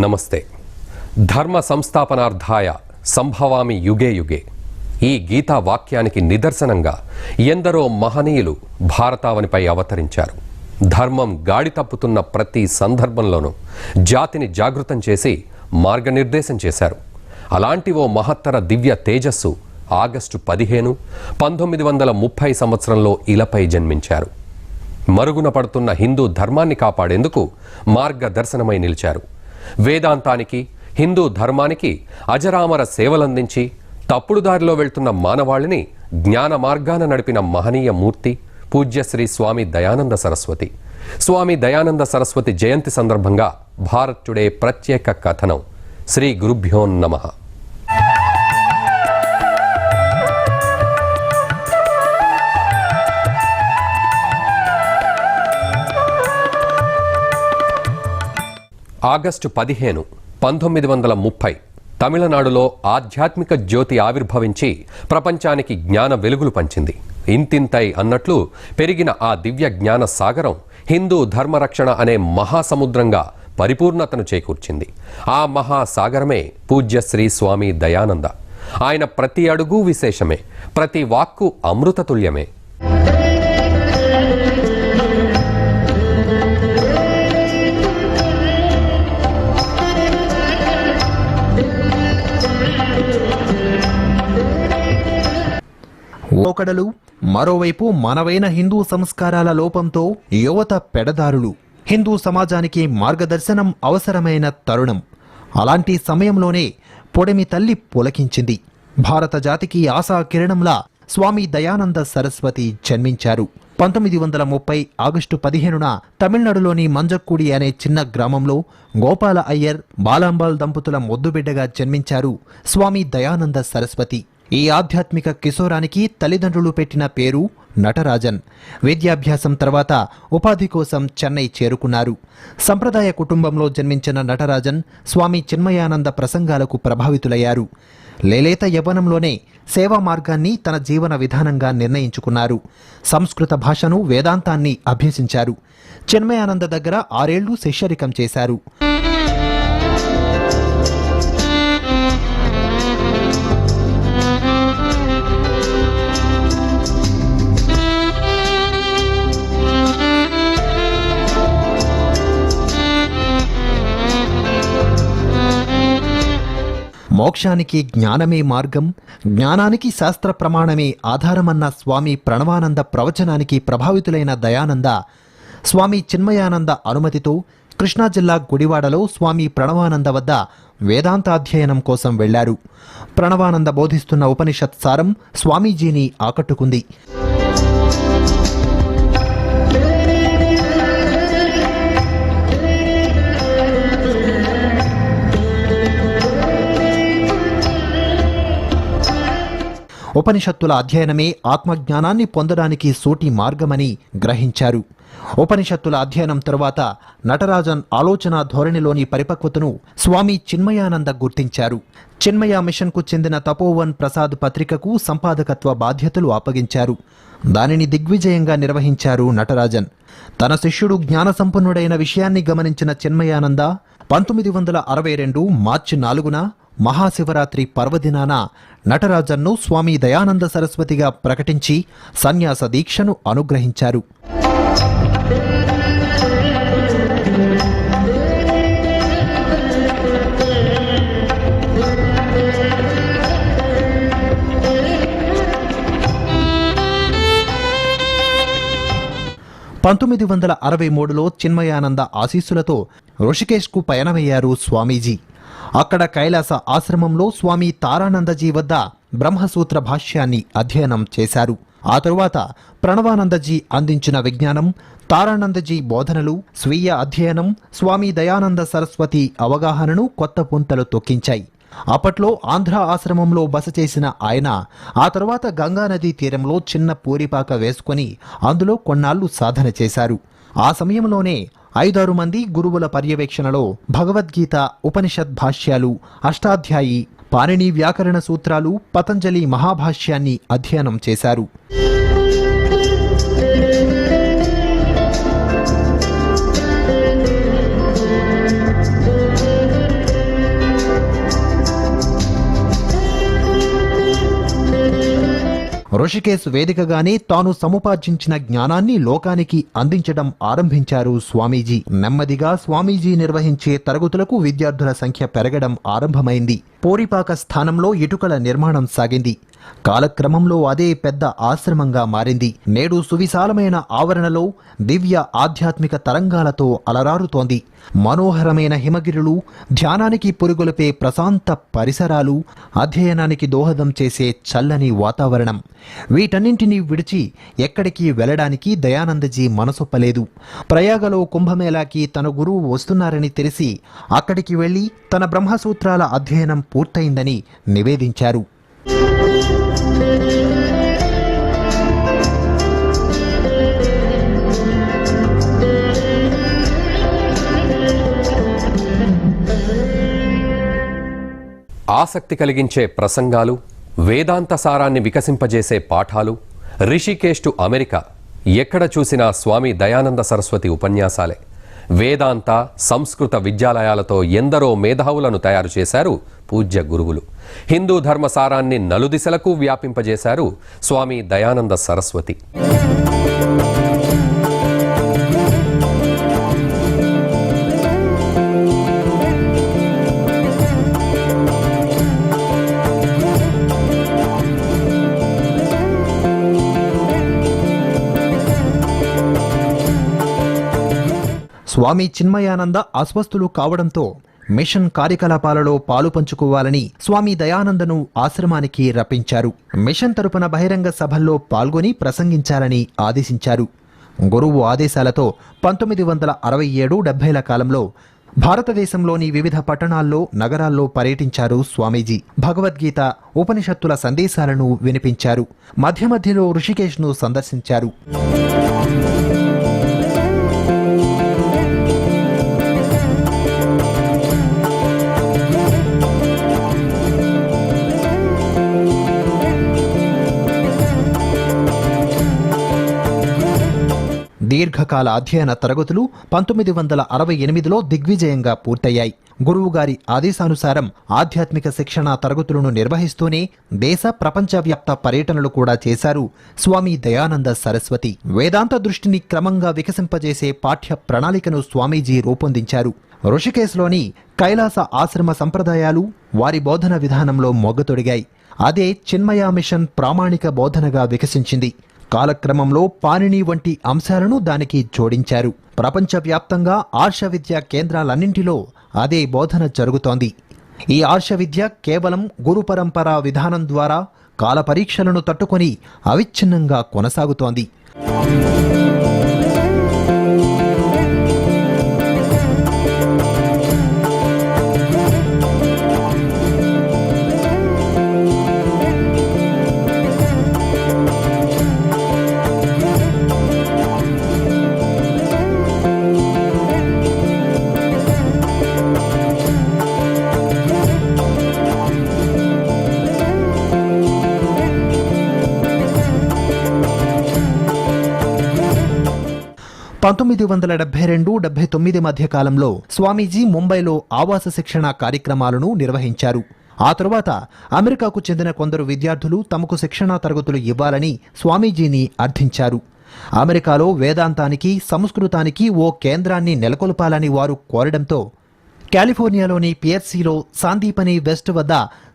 నమస్తే. ధర్మ సంస్థాపనార్థాయ సంభవామి యుగే యుగే ఈ గీతా వాక్యానికి నిదర్శనంగా ఎందరో మహనీయులు భారతావనిపై అవతరించారు. ధర్మం గాడి తప్పుతున్న ప్రతి సందర్భంలోనూ జాతిని జాగృతం చేసి మార్గనిర్దేశం చేశారు. అలాంటి ఓ మహత్తర దివ్య తేజస్సు ఆగస్టు 15, 1930 సంవత్సరంలో ఇలపై జన్మించారు. మరుగున పడుతున్న హిందూ ధర్మాన్ని కాపాడేందుకు మార్గదర్శనమై నిలిచారు. వేదాంతానికి, హిందూ ధర్మానికి అజరామర సేవలందించి తప్పుడు దారిలో వెళ్తున్న మానవాళిని జ్ఞాన మార్గాన నడిపిన మహనీయ మూర్తి పూజ్యశ్రీ స్వామి దయానంద సరస్వతి. స్వామి దయానంద సరస్వతి జయంతి సందర్భంగా భారత్ టుడే ప్రత్యేక కథనం. శ్రీ గురుభ్యో నమః. ఆగస్టు 15, 1930 తమిళనాడులో ఆధ్యాత్మిక జ్యోతి ఆవిర్భవించి ప్రపంచానికి జ్ఞాన వెలుగులు పంచింది. ఇంతింతై అన్నట్లు పెరిగిన ఆ దివ్య జ్ఞాన సాగరం హిందూ ధర్మరక్షణ అనే మహాసముద్రంగా పరిపూర్ణతను చేకూర్చింది. ఆ మహాసాగరమే పూజ్యశ్రీ స్వామి దయానంద. ఆయన ప్రతి అడుగు విశేషమే, ప్రతి వాక్కు అమృతతుల్యమే. ఓకడలు, మరోవైపు మనవైన హిందూ సంస్కారాల లోపంతో యువత పెడదారులు. హిందూ సమాజానికి మార్గదర్శనం అవసరమైన తరుణం. అలాంటి సమయంలోనే పొడిమి తల్లి పులకించింది. భారత జాతికి ఆశా కిరణంలా స్వామి దయానంద సరస్వతి జన్మించారు. 1930 ఆగస్టు 15న తమిళనాడులోని మంజక్కుడి అనే చిన్న గ్రామంలో గోపాల అయ్యర్, బాలాంబాల్ దంపతుల ముద్దుబిడ్డగా జన్మించారు స్వామి దయానంద సరస్వతి. ఈ ఆధ్యాత్మిక కిశోరానికి తల్లిదండ్రులు పెట్టిన పేరు నటరాజన్. విద్యాభ్యాసం తర్వాత ఉపాధి కోసం చెన్నై చేరుకున్నారు. సంప్రదాయ కుటుంబంలో జన్మించిన నటరాజన్ స్వామి చిన్మయానంద ప్రసంగాలకు ప్రభావితులయ్యారు. లేలేత యవ్వనంలోనే సేవా మార్గాన్ని తన జీవన విధానంగా నిర్ణయించుకున్నారు. సంస్కృత భాషను, వేదాంతాన్ని అభ్యసించారు. చిన్మయానంద దగ్గర 6 ఏళ్లు శిష్యరికం చేశారు. మోక్షానికి జ్ఞానమే మార్గం, జ్ఞానానికి శాస్త్ర ప్రమాణమే ఆధారమన్న స్వామి ప్రణవానంద ప్రవచనానికి ప్రభావితులైన దయానంద స్వామి చిన్మయానంద అనుమతితో కృష్ణా జిల్లా గుడివాడలో స్వామి ప్రణవానంద వద్ద వేదాంతాధ్యయనం కోసం వెళ్లారు. ప్రణవానంద బోధిస్తున్న ఉపనిషత్ సారం స్వామీజీని ఆకట్టుకుంది. ఉపనిషత్తుల అధ్యయనమే ఆత్మజ్ఞానాన్ని పొందడానికి సూటి మార్గమని గ్రహించారు. ఉపనిషత్తుల అధ్యయనం తరువాత నటరాజన్ ఆలోచన ధోరణిలోని పరిపక్వతను స్వామి చిన్మయానంద గుర్తించారు. చిన్మయ మిషన్కు చెందిన తపోవన్ ప్రసాద్ పత్రికకు సంపాదకత్వ బాధ్యతలు అప్పగించారు. దానిని దిగ్విజయంగా నిర్వహించారు నటరాజన్. తన శిష్యుడు జ్ఞానసంపన్నుడైన విషయాన్ని గమనించిన చిన్మయానంద 1962 మార్చి 4న మహాశివరాత్రి పర్వదినాన నటరాజన్ను స్వామి దయానంద సరస్వతిగా ప్రకటించి సన్యాస దీక్షను అనుగ్రహించారు. పంతొమ్మిది 1963లో చిన్మయానంద ఆశీస్సులతో ఋషికేశ్కు పయనమయ్యారు స్వామీజీ. అక్కడ కైలాస ఆశ్రమంలో స్వామి తారానందజీ వద్ద బ్రహ్మసూత్ర భాష్యాన్ని అధ్యయనం చేశారు. ఆ తరువాత ప్రణవానందజీ అందించిన విజ్ఞానం, తారానందజీ బోధనలు, స్వీయ అధ్యయనం స్వామి దయానంద సరస్వతి అవగాహనను కొత్త పుంతలు తొక్కించాయి. అప్పట్లో ఆంధ్ర ఆశ్రమంలో బస చేసిన ఆయన ఆ తరువాత గంగానదీ తీరంలో చిన్న పూరిపాక వేసుకుని అందులో కొన్నాళ్లు సాధన చేశారు. ఆ సమయంలోనే 5-6 మంది గురువుల పర్యవేక్షణలో భగవద్గీత, ఉపనిషత్ భాష్యాలు, అష్టాధ్యాయి, పాణిని వ్యాకరణ సూత్రాలు, పతంజలి మహాభాష్యాన్ని అధ్యయనం చేశారు. ఋషికేశ్ వేదికగానే తాను సముపార్జించిన జ్ఞానాన్ని లోకానికి అందించడం ఆరంభించారు స్వామీజీ. నెమ్మదిగా స్వామీజీ నిర్వహించే తరగతులకు విద్యార్థుల సంఖ్య పెరగడం ఆరంభమైంది. పోరిపాక స్థానంలో ఇటుకల నిర్మాణం సాగింది. కాలక్రమంలో అదే పెద్ద ఆశ్రమంగా మారింది. నేడు సువిశాలమైన ఆవరణలో దివ్య ఆధ్యాత్మిక తరంగాలతో అలరారుతోంది. మనోహరమైన హిమగిరులు, ధ్యానానికి పురుగొలిపే ప్రశాంత పరిసరాలు, అధ్యయనానికి దోహదం చేసే చల్లని వాతావరణం, వీటన్నింటినీ విడిచి ఎక్కడికి వెళ్లడానికి దయానందజీ మనసొప్పలేదు. ప్రయాగలో కుంభమేళాకి తన గురువు వస్తున్నారని తెలిసి అక్కడికి వెళ్లి తన బ్రహ్మసూత్రాల అధ్యయనం పూర్తయిందని నివేదించారు. ఆసక్తి కలిగించే ప్రసంగాలు, వేదాంత సారాన్ని వికసింపజేసే పాఠాలు, రిషికేశ్ టు అమెరికా, ఎక్కడ చూసినా స్వామి దయానంద సరస్వతి ఉపన్యాసాలే. వేదాంత, సంస్కృత విద్యాలయాలతో ఎందరో మేధావులను తయారు చేశారు పూజ్య గురువులు. హిందూ ధర్మ సారాన్ని నలుదిశలకు వ్యాపింపజేశారు స్వామి దయానంద సరస్వతి. స్వామి చిన్మయానంద అస్వస్థులు కావడంతో మిషన్ కార్యకలాపాలలో పాలు పంచుకోవాలని స్వామి దయానందను ఆశ్రమానికి రప్పించారు. మిషన్ తరపున బహిరంగ సభల్లో పాల్గొని ప్రసంగించాలని ఆదేశించారు. గురువు ఆదేశాలతో 1967-70ల కాలంలో భారతదేశంలోని వివిధ పట్టణాల్లో, నగరాల్లో పర్యటించారు స్వామీజీ. భగవద్గీత, ఉపనిషత్తుల సందేశాలను వినిపించారు. మధ్య మధ్యలో ఋషికేశ్ను సందర్శించారు. దీర్ఘకాల అధ్యయన తరగతులు 1968లో దిగ్విజయంగా పూర్తయ్యాయి. గురువుగారి ఆదేశానుసారం ఆధ్యాత్మిక శిక్షణ తరగతులను నిర్వహిస్తూనే దేశ ప్రపంచవ్యాప్త పర్యటనలు కూడా చేశారు స్వామి దయానంద సరస్వతి. వేదాంత దృష్టిని క్రమంగా వికసింపజేసే పాఠ్య ప్రణాళికను స్వామీజీ రూపొందించారు. ఋషికేశ్లోని కైలాస ఆశ్రమ సంప్రదాయాలు వారి బోధన విధానంలో మొగ్గతొడిగాయి. అదే చిన్మయ మిషన్ ప్రామాణిక బోధనగా వికసించింది. కాలక్రమంలో పాణిని వంటి అంశాలను దానికి జోడించారు. ప్రపంచవ్యాప్తంగా ఆర్ష విద్యా కేంద్రాలన్నింటిలో అదే బోధన జరుగుతోంది. ఈ ఆర్ష విద్య కేవలం గురు పరంపరా విధానం ద్వారా కాల పరీక్షలను తట్టుకొని అవిచ్ఛిన్నంగా కొనసాగుతోంది. పంతొమ్మిది 1972-79 మధ్య కాలంలో స్వామీజీ ముంబైలో ఆవాస శిక్షణ కార్యక్రమాలను నిర్వహించారు. ఆ తరువాత అమెరికాకు చెందిన కొందరు విద్యార్థులు తమకు శిక్షణా తరగతులు ఇవ్వాలని స్వామీజీని అర్థించారు. అమెరికాలో వేదాంతానికి, సంస్కృతానికి ఓ కేంద్రాన్ని నెలకొల్పాలని వారు కోరడంతో కాలిఫోర్నియాలోని పియర్సీలో సాందీపని వెస్ట్ వద్ద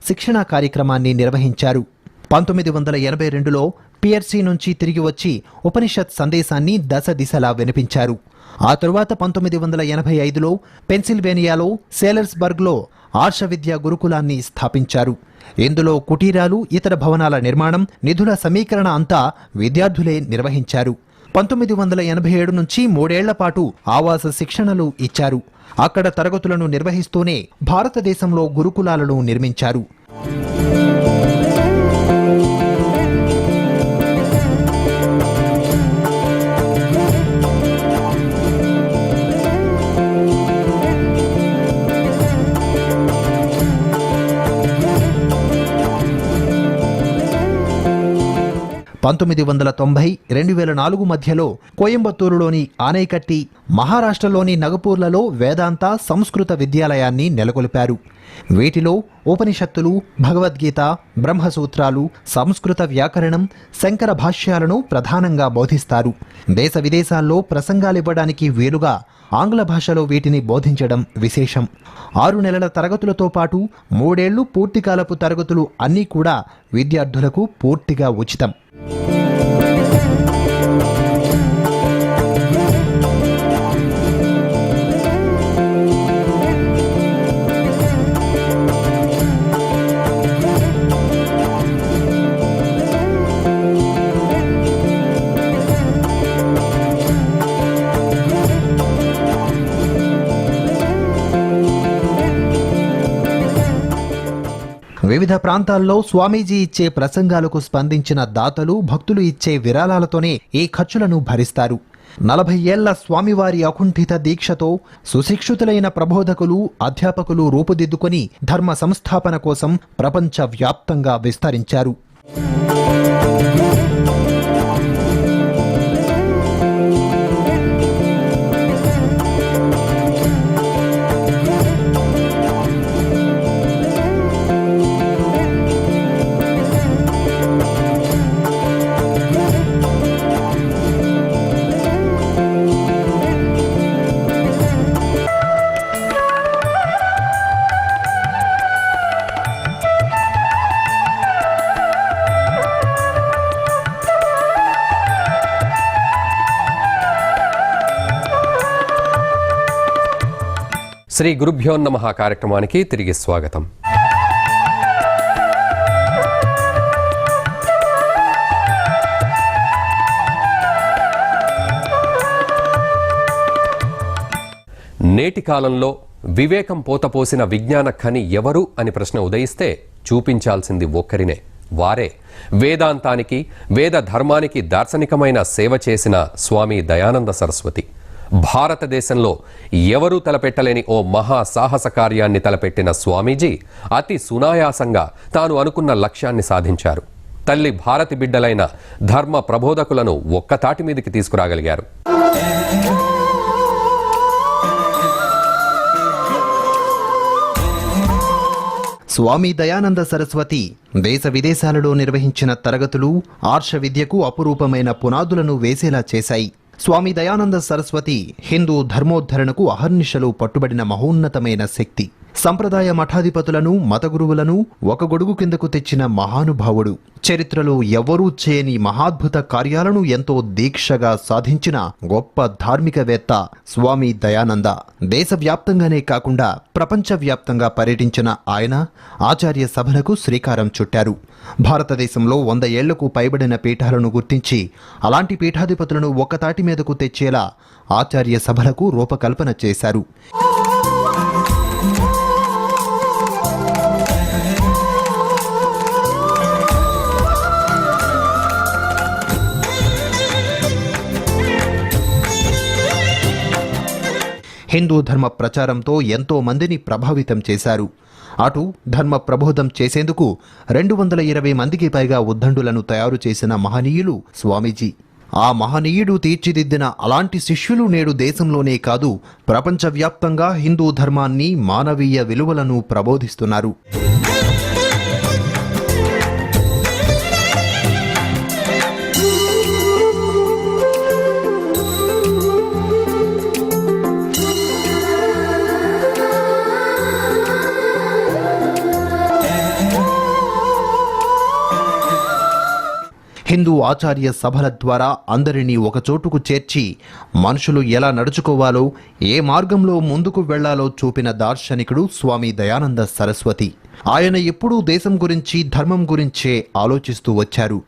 శిక్షణా కార్యక్రమాన్ని నిర్వహించారు. 1982లో పియర్సీ నుంచి తిరిగి వచ్చి ఉపనిషత్ సందేశాన్ని దశ దిశలా వినిపించారు. ఆ తరువాత 1985లో పెన్సిల్వేనియాలో సేలర్స్బర్గ్లో ఆర్ష విద్యా గురుకులాన్ని స్థాపించారు. ఇందులో కుటీరాలు, ఇతర భవనాల నిర్మాణం, నిధుల సమీకరణ అంతా విద్యార్థులే నిర్వహించారు. 1987 నుంచి 3 ఏళ్ల పాటు ఆవాస శిక్షణలు ఇచ్చారు. అక్కడ తరగతులను నిర్వహిస్తూనే భారతదేశంలో గురుకులాలను నిర్మించారు. పంతొమ్మిది 1990-2004 మధ్యలో కోయంబత్తూరులోని ఆనైకట్టి, మహారాష్ట్రలోని నగపూర్లలో వేదాంత, సంస్కృత విద్యాలయాన్ని నెలకొల్పారు. వీటిలో ఉపనిషత్తులు, భగవద్గీత, బ్రహ్మసూత్రాలు, సంస్కృత వ్యాకరణం, శంకర భాష్యాలను ప్రధానంగా బోధిస్తారు. దేశ విదేశాల్లో ప్రసంగాలివ్వడానికి వీలుగా ఆంగ్ల భాషలో వీటిని బోధించడం విశేషం. 6 నెలల తరగతులతో పాటు 3 ఏళ్లు పూర్తికాలపు తరగతులు అన్నీ కూడా విద్యార్థులకు పూర్తిగా ఉచితం. వివిధ ప్రాంతాల్లో స్వామీజీ ఇచ్చే ప్రసంగాలకు స్పందించిన దాతలు, భక్తులు ఇచ్చే విరాళాలతోనే ఈ ఖర్చులను భరిస్తారు. 40 ఏళ్ల స్వామివారి అకుంఠిత దీక్షతో సుశిక్షితులైన ప్రబోధకులు, అధ్యాపకులు రూపుదిద్దుకొని ధర్మ సంస్థాపన కోసం ప్రపంచవ్యాప్తంగా విస్తరించారు. శ్రీ గురుభ్యో నమః కార్యక్రమానికి తిరిగి స్వాగతం. నేటి కాలంలో వివేకం పోతపోసిన విజ్ఞాన ఖని ఎవరు అని ప్రశ్న ఉదయిస్తే చూపించాల్సింది ఒక్కరినే. వారే వేదాంతానికి, వేద ధర్మానికి దార్శనికమైన సేవ చేసిన స్వామి దయానంద సరస్వతి. భారతదేశంలో ఎవరూ తలపెట్టలేని ఓ మహా సాహస కార్యాన్ని తలపెట్టిన స్వామీజీ అతి సునాయాసంగా తాను అనుకున్న లక్ష్యాన్ని సాధించారు. తల్లి భారతి బిడ్డలైన ధర్మ ప్రబోధకులను ఒక్కతాటి మీదకి తీసుకురాగలిగారు. స్వామి దయానంద సరస్వతి దేశ విదేశాలలో నిర్వహించిన తరగతులు ఆర్ష విద్యకు అపురూపమైన పునాదులను వేసేలా చేశాయి. స్వామి దయానంద సరస్వతి హిందూ ధర్మోద్ధరణకు అహర్నిశలు పట్టుబడిన మహోన్నతమైన శక్తి. సంప్రదాయ మఠాధిపతులను, మత గురువులను ఒక గొడుగు కిందకు తెచ్చిన మహానుభావుడు. చరిత్రలో ఎవ్వరూ చేయని మహాద్భుత కార్యాలను ఎంతో దీక్షగా సాధించిన గొప్ప ధార్మికవేత్త స్వామి దయానంద. దేశవ్యాప్తంగానే కాకుండా ప్రపంచవ్యాప్తంగా పర్యటించిన ఆయన ఆచార్య సభలకు శ్రీకారం చుట్టారు. భారతదేశంలో 100 ఏళ్లకు పైబడిన పీఠాలను గుర్తించి అలాంటి పీఠాధిపతులను ఒక్కతాటి మీదకు తెచ్చేలా ఆచార్య సభలకు రూపకల్పన చేశారు. హిందూ ధర్మ ప్రచారంతో ఎంతో మందిని ప్రభావితం చేశారు. అటు ధర్మ ప్రబోధం చేసేందుకు 220 మందికి పైగా ఉద్దండులను తయారు చేసిన మహనీయులు స్వామీజీ. ఆ మహనీయుడు తీర్చిదిద్దిన అలాంటి శిష్యులు నేడు దేశంలోనే కాదు ప్రపంచవ్యాప్తంగా హిందూ ధర్మాన్ని, మానవీయ విలువలను ప్రబోధిస్తున్నారు. హిందూ ఆచార్య సభల ద్వారా అందరినీ ఒకచోటుకు చేర్చి మనుషులు ఎలా నడుచుకోవాలో, ఏ మార్గంలో ముందుకు వెళ్లాలో చూపిన దార్శనికుడు స్వామి దయానంద సరస్వతి. ఆయన ఎప్పుడూ దేశం గురించి, ధర్మం గురించే ఆలోచిస్తూ వచ్చారు.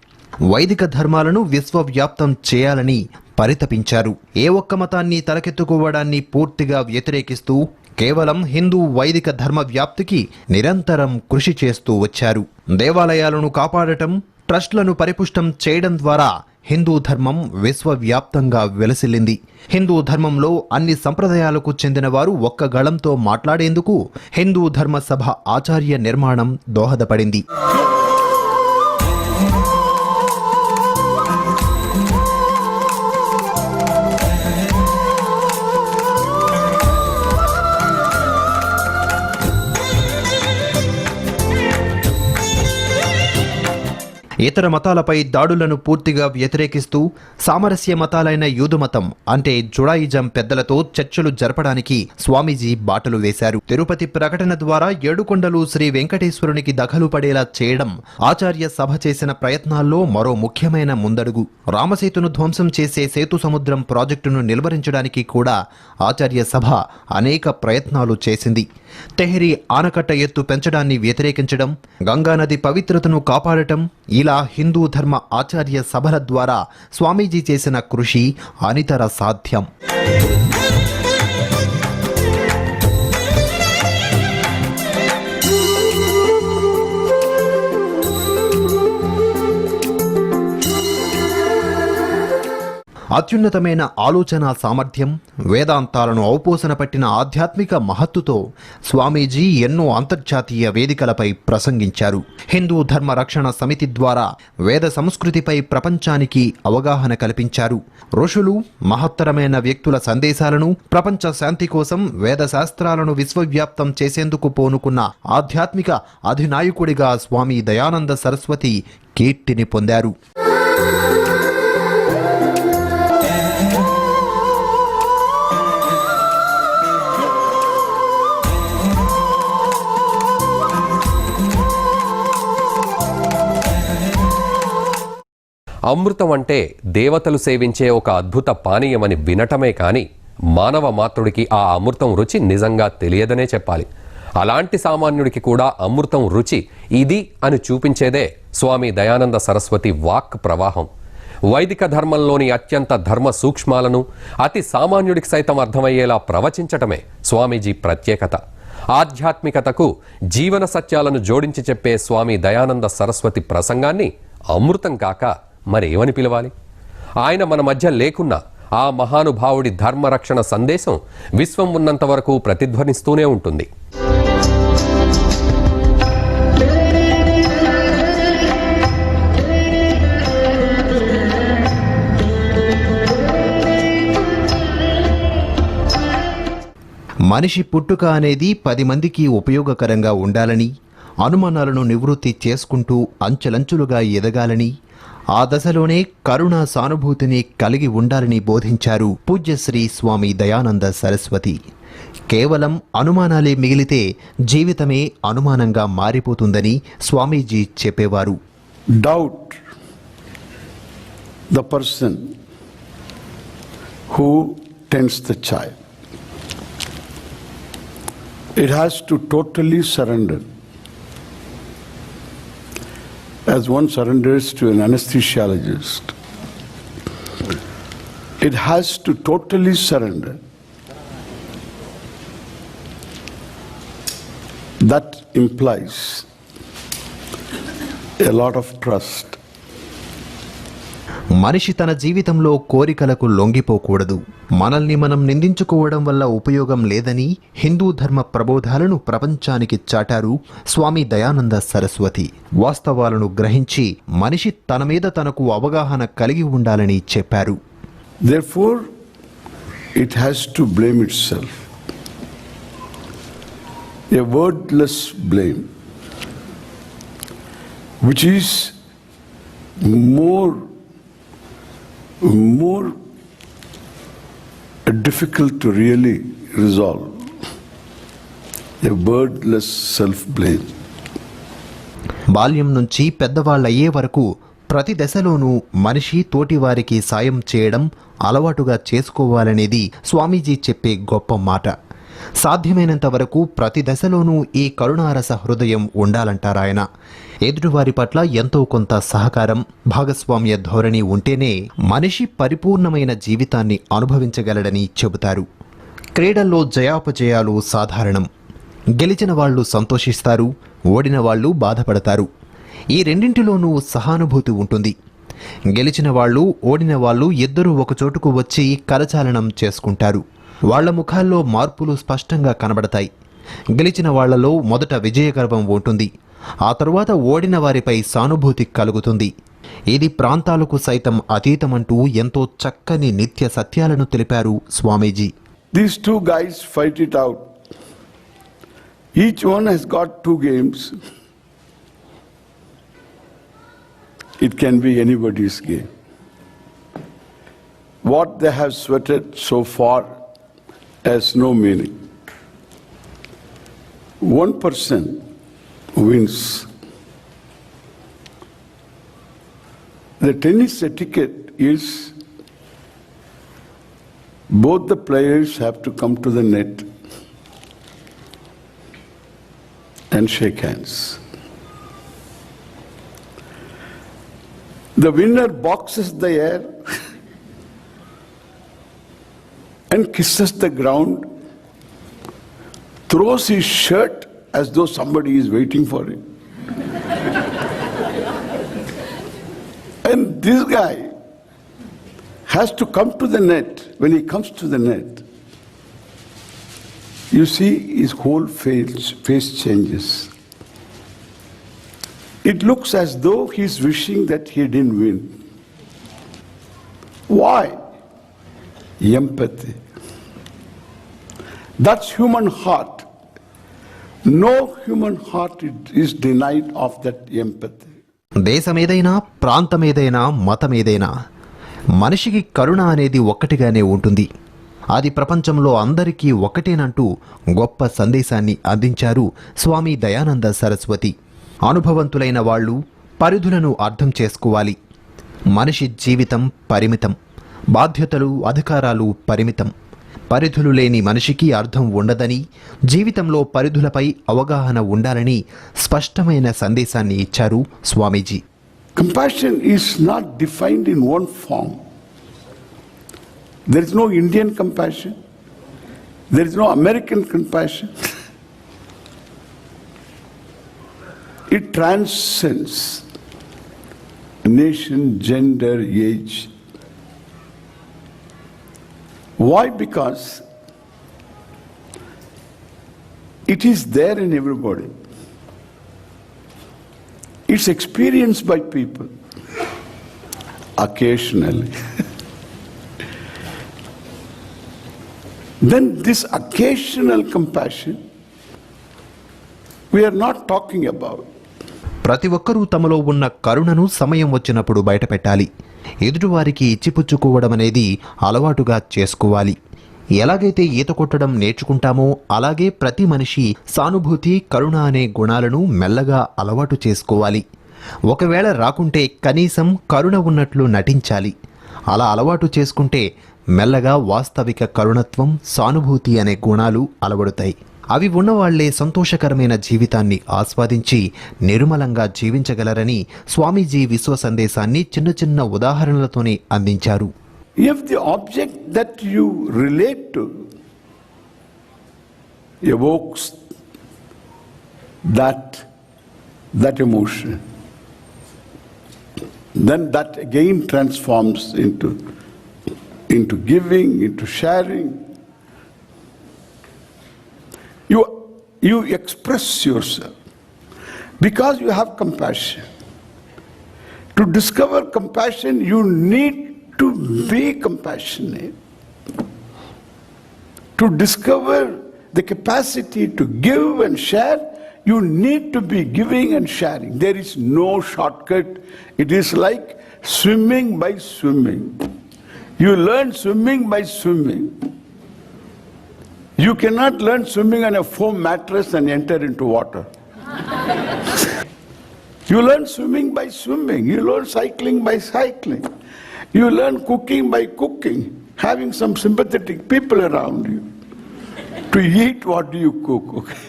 వైదిక ధర్మాలను విశ్వవ్యాప్తం చేయాలని పరితపించారు. ఏ ఒక్క మతాన్ని తలకెత్తుకోవడాన్ని పూర్తిగా వ్యతిరేకిస్తూ కేవలం హిందూ వైదిక ధర్మ వ్యాప్తికి నిరంతరం కృషి చేస్తూ వచ్చారు. దేవాలయాలను కాపాడటం, ట్రస్టులను పరిపుష్టం చేయడం ద్వారా హిందూ ధర్మం విశ్వవ్యాప్తంగా వెలసిల్లింది. హిందూ ధర్మంలో అన్ని సంప్రదాయాలకు చెందిన వారు ఒక్క గళంతో మాట్లాడేందుకు హిందూ ధర్మ సభ ఆచార్య నిర్మాణం దోహదపడింది. ఇతర మతాలపై దాడులను పూర్తిగా వ్యతిరేకిస్తూ సామరస్య మతాలైన యూదు మతం అంటే జుడాయిజం పెద్దలతో చర్చలు జరపడానికి స్వామీజీ బాటలు వేశారు. తిరుపతి ప్రకటన ద్వారా ఏడుకొండలు శ్రీ వెంకటేశ్వరునికి దఖలు పడేలా చేయడం ఆచార్య సభ చేసిన ప్రయత్నాల్లో మరో ముఖ్యమైన ముందడుగు. రామసేతును ధ్వంసం చేసే సేతు సముద్రం ప్రాజెక్టును నిలువరించడానికి కూడా ఆచార్య సభ అనేక ప్రయత్నాలు చేసింది. తెహ్రీ ఆనకట్ట ఎత్తు పెంచడాన్ని వ్యతిరేకించడం, గంగానది పవిత్రతను కాపాడటం, ఇలా హిందూ ధర్మ ఆచార్య సభల ద్వారా స్వామీజీ చేసిన కృషి అనితర సాధ్యం. అత్యున్నతమైన ఆలోచన సామర్థ్యం, వేదాంతాలను ఔపోసన పట్టిన ఆధ్యాత్మిక మహత్తుతో స్వామీజీ ఎన్నో అంతర్జాతీయ వేదికలపై ప్రసంగించారు. హిందూ ధర్మ రక్షణ సమితి ద్వారా వేద సంస్కృతిపై ప్రపంచానికి అవగాహన కల్పించారు. ఋషులు, మహత్తరమైన వ్యక్తుల సందేశాలను, ప్రపంచ శాంతి కోసం వేద శాస్త్రాలను విశ్వవ్యాప్తం చేసేందుకు పూనుకున్న ఆధ్యాత్మిక అధినాయకుడిగా స్వామి దయానంద సరస్వతి కీర్తిని పొందారు. అమృతం అంటే దేవతలు సేవించే ఒక అద్భుత పానీయమని వినటమే కాని మానవ మాత్రుడికి ఆ అమృతం రుచి నిజంగా తెలియదనే చెప్పాలి. అలాంటి సామాన్యుడికి కూడా అమృతం రుచి ఇది అని చూపించేదే స్వామి దయానంద సరస్వతి వాక్ ప్రవాహం. వైదిక ధర్మంలోని అత్యంత ధర్మ సూక్ష్మాలను అతి సామాన్యుడికి సైతం అర్థమయ్యేలా ప్రవచించటమే స్వామీజీ ప్రత్యేకత. ఆధ్యాత్మికతకు జీవన సత్యాలను జోడించి చెప్పే స్వామి దయానంద సరస్వతి ప్రసంగాన్ని అమృతం కాక మరేమని పిలవాలి? ఆయన మన మధ్య లేకున్నా ఆ మహానుభావుడి ధర్మరక్షణ సందేశం విశ్వం ఉన్నంత వరకు ప్రతిధ్వనిస్తూనే ఉంటుంది. మనిషి పుట్టుక అనేది 10 మందికి ఉపయోగకరంగా ఉండాలని, అనుమానాలను నివృత్తి చేసుకుంటూ అంచెలంచులుగా ఎదగాలని, ఆ దశలోనే కరుణ సానుభూతిని కలిగి ఉండాలని బోధించారు పూజ్యశ్రీ స్వామి దయానంద సరస్వతి. కేవలం అనుమానాలే మిగిలితే జీవితమే అనుమానంగా మారిపోతుందని స్వామీజీ చెప్పేవారు. Doubt the person who tends the child. It has to totally surrender. As one surrenders to an anesthesiologist, it has to totally surrender. That implies a lot of trust. మనిషి తన జీవితంలో కోరికలకు లొంగిపోకూడదు. మనల్ని మనం నిందించుకోవడం వల్ల ఉపయోగం లేదని హిందూ ధర్మ ప్రబోధాలను ప్రపంచానికి చాటారు స్వామి దయానంద సరస్వతి. వాస్తవాలను గ్రహించి మనిషి తన మీద తనకు అవగాహన కలిగి ఉండాలని చెప్పారు. Therefore, it has to blame itself. A wordless blame, which is more difficult to really resolve. A wordless self-blame. బాల్యం నుంచి పెద్దవాళ్ళయ్యే వరకు ప్రతి దశలోనూ మనిషి తోటివారికి సాయం చేయడం అలవాటుగా చేసుకోవాలనేది స్వామీజీ చెప్పే గొప్ప మాట. సాధ్యమైనంత వరకు ప్రతి దశలోనూ ఈ కరుణారస హృదయం ఉండాలంటారాయన. ఎదుటివారి పట్ల ఎంతో కొంత సహకారం, భాగస్వామ్య ధోరణి ఉంటేనే మనిషి పరిపూర్ణమైన జీవితాన్ని అనుభవించగలడని చెబుతారు. క్రీడల్లో జయాపజయాలు సాధారణం. గెలిచిన వాళ్ళు సంతోషిస్తారు, ఓడిన వాళ్ళు బాధపడతారు. ఈ రెండింటిలోనూ సహానుభూతి ఉంటుంది. గెలిచిన వాళ్ళు, ఓడిన వాళ్ళు ఇద్దరూ ఒకచోటుకు వచ్చి కరచాలనం చేసుకుంటారు. వాళ్ల ముఖాల్లో మార్పులు స్పష్టంగా కనబడతాయి. గెలిచిన వాళ్లలో మొదట విజయగర్వం ఉంటుంది, ఆ తరువాత ఓడిన వారిపై సానుభూతి కలుగుతుంది. ఇది ప్రాంతాలకు సైతం అతీతమంటూ ఎంతో చక్కని నిత్య సత్యాలను తెలిపారు స్వామీజీ. These two guys fight it out. Each one has got 2 games. it can be anybody's game. What they have sweated so far has no meaning. One person wins. The tennis etiquette is both the players have to come to the net and shake hands. The winner boxes the air and kisses the ground, throws his shirt as though somebody is waiting for him. And this guy has to come to the net. When he comes to the net, you see his whole face changes. It looks as though he's wishing that he didn't win. Why? Empathy. That's human heart. No human heart is denied of that empathy. దేశమేదైనా ప్రాంతమేదైనా మతమేదైనా మనిషికి కరుణ అనేది ఒక్కటిగానే ఉంటుంది. అది ప్రపంచంలో అందరికీ ఒకటేనంటూ గొప్ప సందేశాన్ని అందించారు స్వామి దయానంద సరస్వతి. అనుభవంతులైన వాళ్ళు పరిధులను అర్థం చేసుకోవాలి. మనిషి జీవితం పరిమితం, బాధ్యతలు అధికారాలు పరిమితం. పరిధులు లేని మనిషికి అర్థం ఉండదని, జీవితంలో పరిధులపై అవగాహన ఉండాలని స్పష్టమైన సందేశాన్ని ఇచ్చారు స్వామీజీ. Compassion is not defined in one form. There is no Indian compassion. There is no American compassion. It transcends nation, gender, age. Why? Because it is there in everybody. It's experienced by people occasionally. Then this occasional compassion we are not talking about. ప్రతి ఒక్కరూ తమలో ఉన్న కరుణను సమయం వచ్చినప్పుడు బయటపెట్టాలి. ఎదుటివారికి ఇచ్చిపుచ్చుకోవడం అనేది అలవాటుగా చేసుకోవాలి. ఎలాగైతే ఈత కొట్టడం నేర్చుకుంటామో అలాగే ప్రతి మనిషి సానుభూతి, కరుణ అనే గుణాలను మెల్లగా అలవాటు చేసుకోవాలి. ఒకవేళ రాకుంటే కనీసం కరుణ ఉన్నట్లు నటించాలి. అలా అలవాటు చేసుకుంటే మెల్లగా వాస్తవిక కరుణత్వం, సానుభూతి అనే గుణాలు అలవడుతాయి. అవి ఉన్నవాళ్లే సంతోషకరమైన జీవితాన్ని ఆస్వాదించి నిర్మలంగా జీవించగలరని స్వామీజీ విశ్వ సందేశాన్ని చిన్న చిన్న ఉదాహరణలతోనే అందించారు. If the object that you relate to evokes that emotion, then that again transforms into giving, into sharing. You express yourself because you have compassion. To discover compassion, you need to be compassionate. To discover the capacity to give and share, you need to be giving and sharing. There is no shortcut. It is like swimming by swimming. You learn swimming by swimming. You cannot learn swimming on a foam mattress and enter into water. You learn swimming by swimming. You learn cycling by cycling. You learn cooking by cooking, having some sympathetic people around you to eat what you cook. Okay?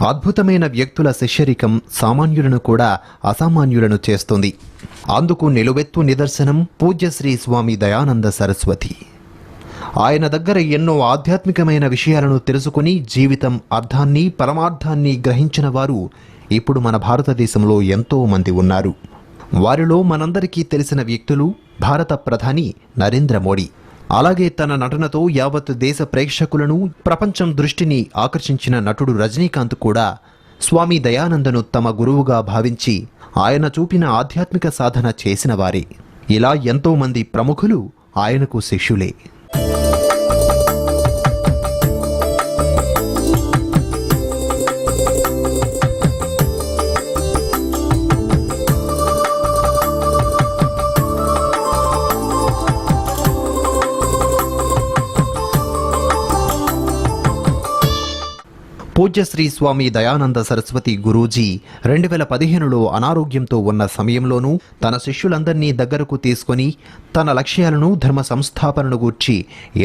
అద్భుతమైన వ్యక్తుల శిష్యరికం సామాన్యులను కూడా అసామాన్యులను చేస్తుంది. అందుకు నిలువెత్తు నిదర్శనం పూజ్యశ్రీ స్వామి దయానంద సరస్వతి. ఆయన దగ్గర ఎన్నో ఆధ్యాత్మికమైన విషయాలను తెలుసుకుని జీవితం అర్థాన్ని, పరమార్థాన్ని గ్రహించిన వారు ఇప్పుడు మన భారతదేశంలో ఎంతో మంది ఉన్నారు. వారిలో మనందరికీ తెలిసిన వ్యక్తులు భారత ప్రధాని నరేంద్ర మోడీ. అలాగే తన నటనతో యావత్ దేశ ప్రేక్షకులను, ప్రపంచం దృష్టిని ఆకర్షించిన నటుడు రజనీకాంత్ కూడా స్వామి దయానందను తమ గురువుగా భావించి ఆయన చూపిన ఆధ్యాత్మిక సాధన చేసిన వారే. ఇలా ఎంతో మంది ప్రముఖులు ఆయనకు శిష్యులే. పూజ్యశ్రీ స్వామి దయానంద సరస్వతి గురూజీ 2015లో అనారోగ్యంతో ఉన్న సమయంలోనూ తన శిష్యులందరినీ దగ్గరకు తీసుకొని తన లక్ష్యాలను ధర్మ సంస్థాపనను గూర్చి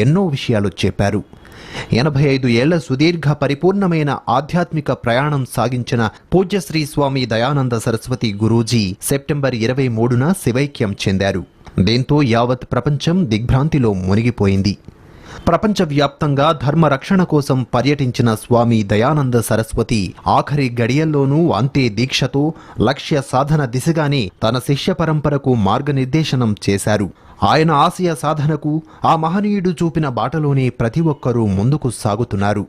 ఎన్నో విషయాలు చెప్పారు. 85 ఏళ్ల సుదీర్ఘ పరిపూర్ణమైన ఆధ్యాత్మిక ప్రయాణం సాగించిన పూజ్యశ్రీ స్వామి దయానంద సరస్వతి గురూజీ సెప్టెంబర్ 23న శివైక్యం చెందారు. దీంతో యావత్ ప్రపంచం దిగ్భ్రాంతిలో మునిగిపోయింది. ప్రపంచవ్యాప్తంగా ధర్మ రక్షణ కోసం పర్యటించిన స్వామి దయానంద సరస్వతి ఆఖరి గడియల్లోనూ అంతే దీక్షతో లక్ష్య సాధన దిశగానే తన శిష్య పరంపరకు మార్గనిర్దేశనం చేశారు. ఆయన ఆశయ సాధనకు ఆ మహనీయుడు చూపిన బాటలోనే ప్రతి ఒక్కరూ ముందుకు సాగుతున్నారు.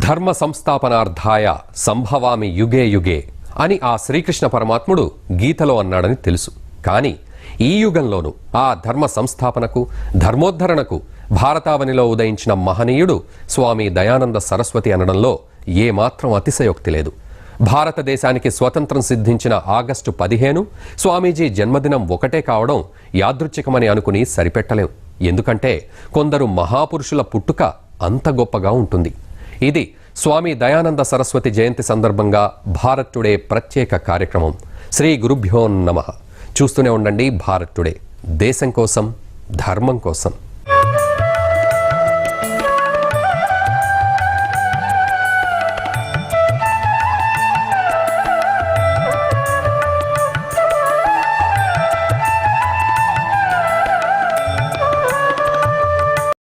ధర్మ సంస్థాపనార్థాయ సంభవామి యుగే యుగే అని ఆ శ్రీకృష్ణ పరమాత్ముడు గీతలో అన్నాడని తెలుసు. కానీ ఈ యుగంలోనూ ఆ ధర్మ సంస్థాపనకు ధర్మోద్ధరణకు భారతావనిలో ఉదయించిన మహనీయుడు స్వామి దయానంద సరస్వతి అనడంలో ఏమాత్రం అతిశయోక్తి లేదు. భారతదేశానికి స్వతంత్రం సిద్ధించిన ఆగస్టు 15 స్వామీజీ జన్మదినం ఒకటే కావడం యాదృచ్ఛికమని అనుకుని సరిపెట్టలేం. ఎందుకంటే కొందరు మహాపురుషుల పుట్టుక అంత గొప్పగా ఉంటుంది. ఇది స్వామి దయానంద సరస్వతి జయంతి సందర్భంగా భారత్ టుడే ప్రత్యేక కార్యక్రమం. శ్రీ గురుభ్యో నమః. చూస్తూనే ఉండండి భారత్ టుడే, దేశం కోసం ధర్మం కోసం.